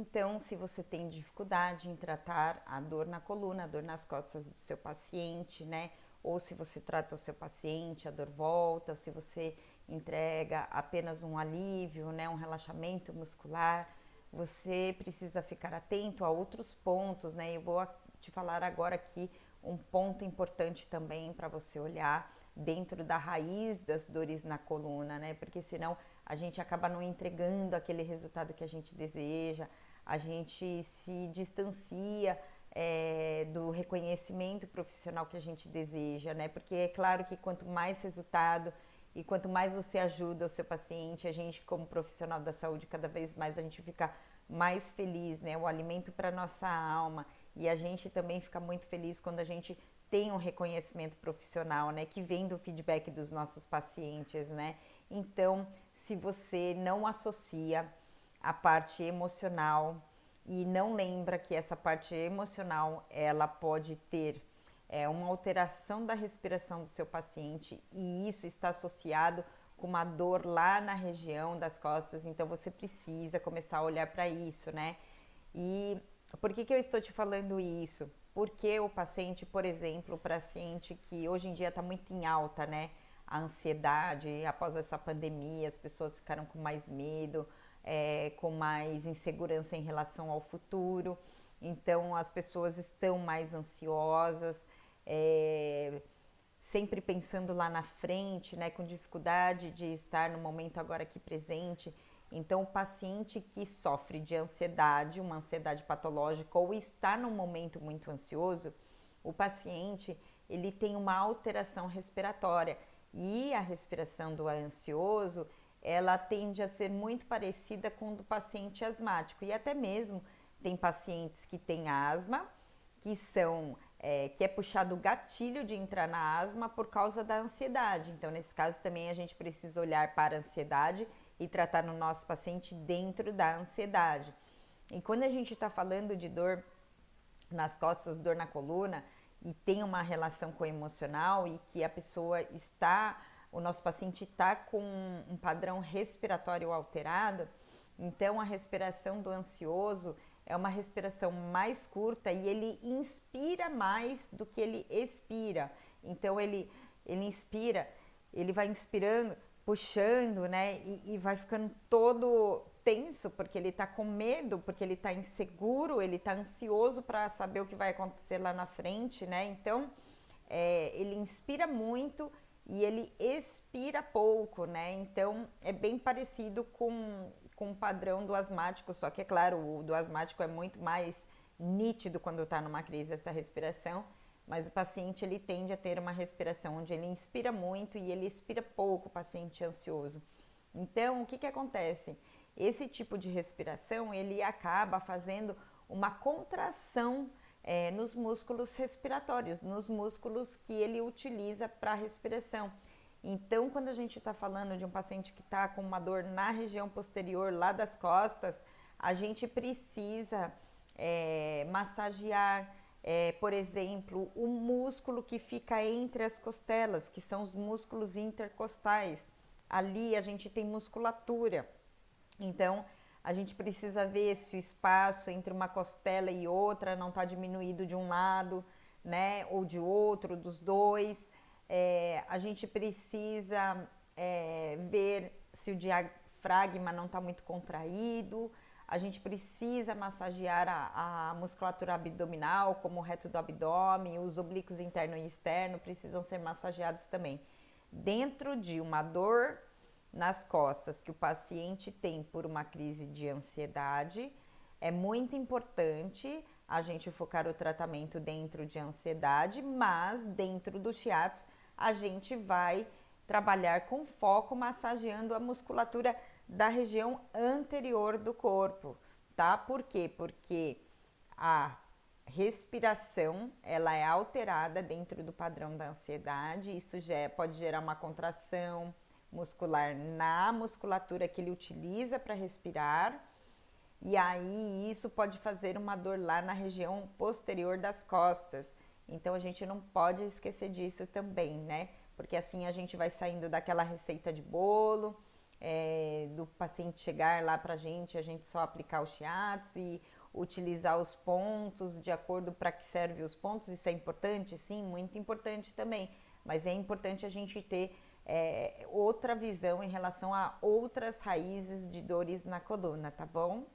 Então, se você tem dificuldade em tratar a dor na coluna, a dor nas costas do seu paciente, né? Ou se você trata o seu paciente, a dor volta, ou se você entrega apenas um alívio, né? Um relaxamento muscular, você precisa ficar atento a outros pontos, né? Eu vou te falar agora aqui um ponto importante também para você olhar dentro da raiz das dores na coluna, né? Porque senão a gente acaba não entregando aquele resultado que a gente deseja, a gente se distancia do reconhecimento profissional que a gente deseja, né? Porque é claro que quanto mais resultado e quanto mais você ajuda o seu paciente, a gente como profissional da saúde, cada vez mais a gente fica mais feliz, né? O alimento para nossa alma, e a gente também fica muito feliz quando a gente tem um reconhecimento profissional, né? Que vem do feedback dos nossos pacientes, né? Então, se você não associa a parte emocional e não lembra que essa parte emocional ela pode ter uma alteração da respiração do seu paciente, e isso está associado com uma dor lá na região das costas, então você precisa começar a olhar para isso, né? E por que eu estou te falando isso? Porque o paciente, por exemplo, o paciente que hoje em dia está muito em alta, né? A ansiedade, após essa pandemia, as pessoas ficaram com mais medo, com mais insegurança em relação ao futuro. Então, as pessoas estão mais ansiosas, é, sempre pensando lá na frente, né, com dificuldade de estar no momento agora aqui presente. Então, o paciente que sofre de ansiedade, uma ansiedade patológica, ou está num momento muito ansioso, o paciente ele tem uma alteração respiratória, e a respiração do ansioso ela tende a ser muito parecida com a do paciente asmático, e até mesmo tem pacientes que têm asma, que é puxado o gatilho de entrar na asma por causa da ansiedade. Então, nesse caso também a gente precisa olhar para a ansiedade e tratar no nosso paciente dentro da ansiedade. E quando a gente está falando de dor nas costas, dor na coluna, e tem uma relação com o emocional, e que a pessoa está, o nosso paciente está com um padrão respiratório alterado, então a respiração do ansioso é uma respiração mais curta e ele inspira mais do que ele expira. Então ele inspira, ele vai inspirando, puxando, né? E vai ficando todo tenso porque ele tá com medo, porque ele tá inseguro, ele tá ansioso para saber o que vai acontecer lá na frente, né? Então ele inspira muito e ele expira pouco, né? Então é bem parecido com o padrão do asmático, só que é claro, o do asmático é muito mais nítido quando está numa crise essa respiração, mas o paciente ele tende a ter uma respiração onde ele inspira muito e ele expira pouco, o paciente ansioso. Então, o que acontece? Esse tipo de respiração ele acaba fazendo uma contração nos músculos respiratórios, nos músculos que ele utiliza para a respiração. Então, quando a gente está falando de um paciente que está com uma dor na região posterior, lá das costas, a gente precisa massagear, por exemplo, o músculo que fica entre as costelas, que são os músculos intercostais. Ali a gente tem musculatura. Então, a gente precisa ver se o espaço entre uma costela e outra não está diminuído de um lado, né, ou de outro, dos dois. A gente precisa ver se o diafragma não está muito contraído. A gente precisa massagear a musculatura abdominal, como o reto do abdômen, os oblíquos interno e externo precisam ser massageados também. Dentro de uma dor nas costas que o paciente tem por uma crise de ansiedade, é muito importante a gente focar o tratamento dentro de ansiedade, mas dentro do shiatsu a gente vai trabalhar com foco massageando a musculatura da região anterior do corpo, tá? Por quê? Porque a respiração ela é alterada dentro do padrão da ansiedade, isso já pode gerar uma contração muscular na musculatura que ele utiliza para respirar, e aí isso pode fazer uma dor lá na região posterior das costas. Então a gente não pode esquecer disso também, né? Porque assim a gente vai saindo daquela receita de bolo, do paciente chegar lá pra gente, a gente só aplicar o shiatsu e utilizar os pontos de acordo para que serve os pontos. Isso é importante? Sim, muito importante também. Mas é importante a gente ter outra visão em relação a outras raízes de dores na coluna, tá bom?